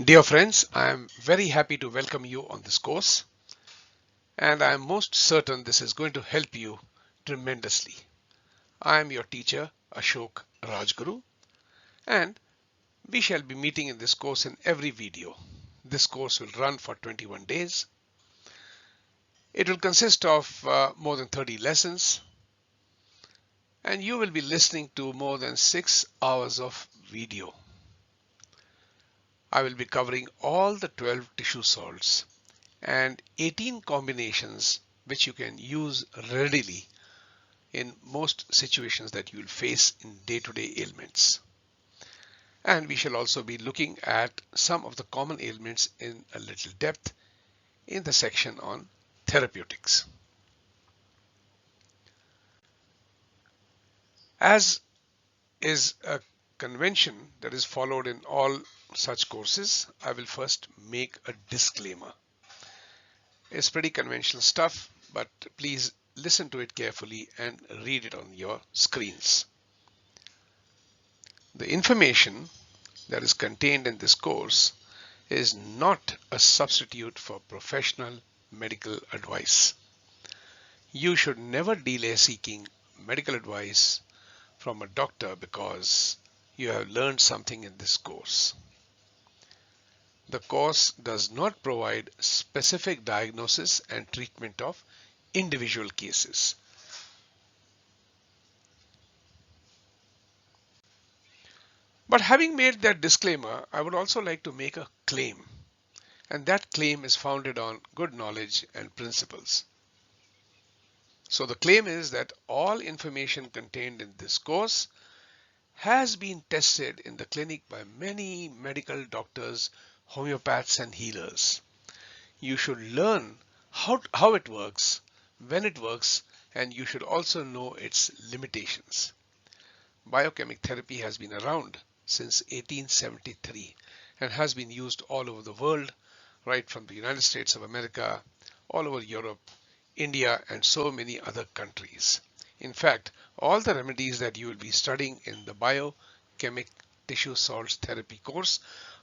Dear friends, I am very happy to welcome you on this course, and I am most certain this is going to help you tremendously. I am your teacher, Ashok Rajguru, and we shall be meeting in this course in every video. This course will run for 21 days. It will consist of more than 30 lessons, and you will be listening to more than 6 hours of video. I will be covering all the 12 tissue salts and 18 combinations which you can use readily in most situations that you will face in day-to-day ailments. And we shall also be looking at some of the common ailments in a little depth in the section on therapeutics. As is a convention that is followed in all such courses, I will first make a disclaimer. It's pretty conventional stuff, but please listen to it carefully and read it on your screens. The information that is contained in this course is not a substitute for professional medical advice. You should never delay seeking medical advice from a doctor because you have learned something in this course. The course does not provide specific diagnosis and treatment of individual cases. But having made that disclaimer, I would also like to make a claim, and that claim is founded on good knowledge and principles. So the claim is that all information contained in this course has been tested in the clinic by many medical doctors, homeopaths, and healers. You should learn how it works, when it works, and you should also know its limitations. Biochemic therapy has been around since 1873 and has been used all over the world, right from the United States of America, all over Europe, India, and so many other countries. In fact, all the remedies that you will be studying in the biochemic tissue salts therapy course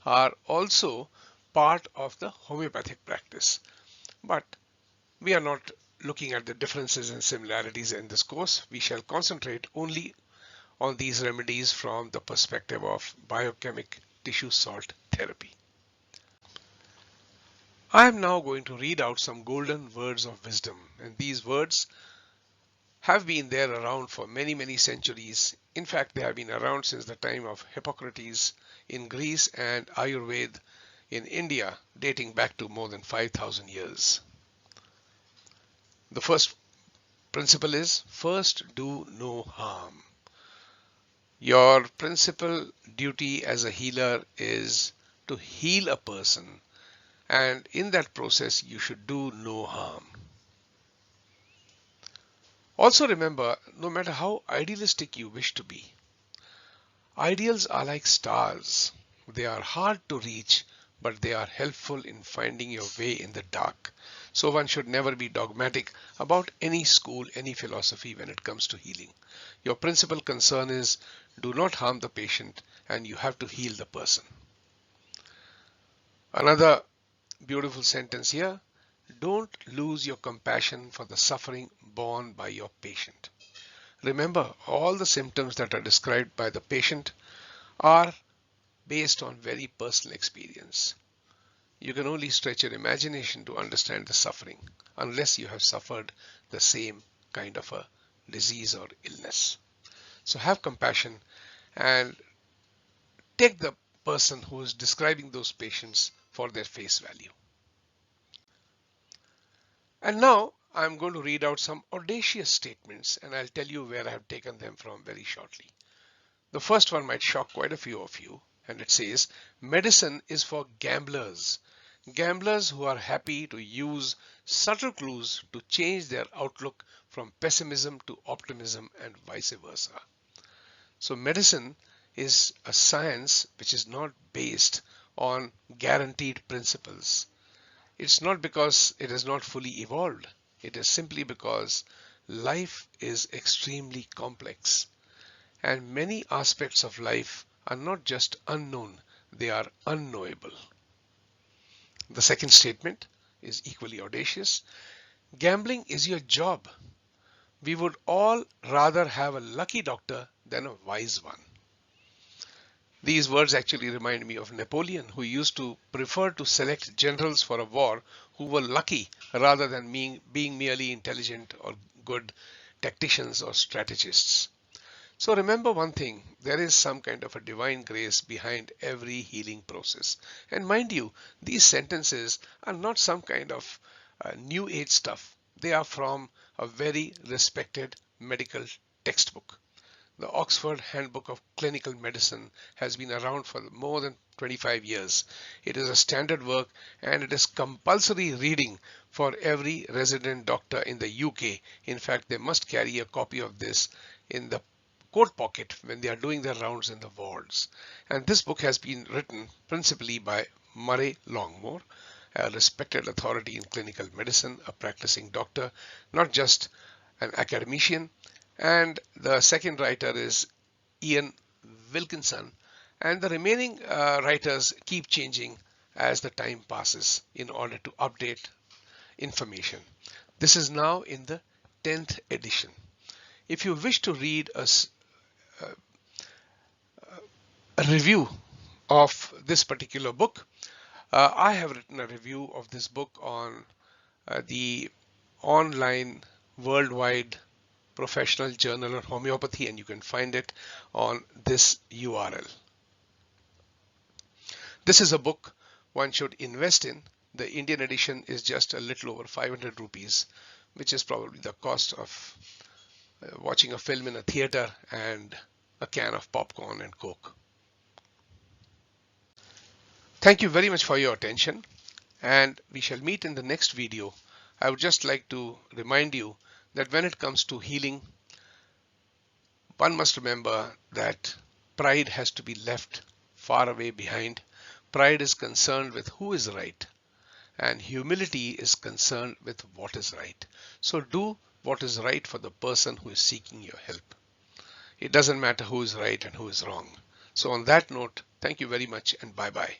are also part of the homeopathic practice. But we are not looking at the differences and similarities in this course. We shall concentrate only on these remedies from the perspective of biochemic tissue salt therapy. I am now going to read out some golden words of wisdom, and these words have been there around for many centuries. In fact, they have been around since the time of Hippocrates in Greece and Ayurveda in India, dating back to more than 5,000 years. The first principle is first do no harm. Your principal duty as a healer is to heal a person, and in that process you should do no harm. Also remember, no matter how idealistic you wish to be, ideals are like stars. They are hard to reach, but they are helpful in finding your way in the dark. So one should never be dogmatic about any school, any philosophy when it comes to healing. Your principal concern is do not harm the patient, and you have to heal the person. Another beautiful sentence here, don't lose your compassion for the suffering borne by your patient. Remember, all the symptoms that are described by the patient are based on very personal experience. You can only stretch your imagination to understand the suffering unless you have suffered the same kind of a disease or illness. So have compassion and take the person who is describing those patients for their face value. And now I'm going to read out some audacious statements, and I'll tell you where I have taken them from very shortly. The first one might shock quite a few of you, and it says, medicine is for gamblers. Gamblers who are happy to use subtle clues to change their outlook from pessimism to optimism and vice versa. So medicine is a science which is not based on guaranteed principles. It's not because it is not fully evolved. It is simply because life is extremely complex, and many aspects of life are not just unknown, they are unknowable. The second statement is equally audacious. Gambling is your job. We would all rather have a lucky doctor than a wise one. These words actually remind me of Napoleon, who used to prefer to select generals for a war who were lucky rather than being merely intelligent or good tacticians or strategists. So remember one thing, there is some kind of a divine grace behind every healing process. And mind you, these sentences are not some kind of new age stuff. They are from a very respected medical textbook. The Oxford Handbook of Clinical Medicine has been around for more than 25 years. It is a standard work and it is compulsory reading for every resident doctor in the UK. In fact, they must carry a copy of this in the coat pocket when they are doing their rounds in the wards. And this book has been written principally by Murray Longmore, a respected authority in clinical medicine, a practicing doctor, not just an academician. And the second writer is Ian Wilkinson. And the remaining writers keep changing as the time passes in order to update information. This is now in the 10th edition. If you wish to read a review of this particular book, I have written a review of this book on the online worldwide professional journal on homeopathy, and you can find it on this URL. This is a book one should invest in. The Indian edition is just a little over 500 rupees, which is probably the cost of watching a film in a theater and a can of popcorn and Coke. Thank you very much for your attention, and we shall meet in the next video. I would just like to remind you that when it comes to healing, one must remember that pride has to be left far away behind. Pride is concerned with who is right, and humility is concerned with what is right. So do what is right for the person who is seeking your help. It doesn't matter who is right and who is wrong. So on that note, thank you very much and bye-bye.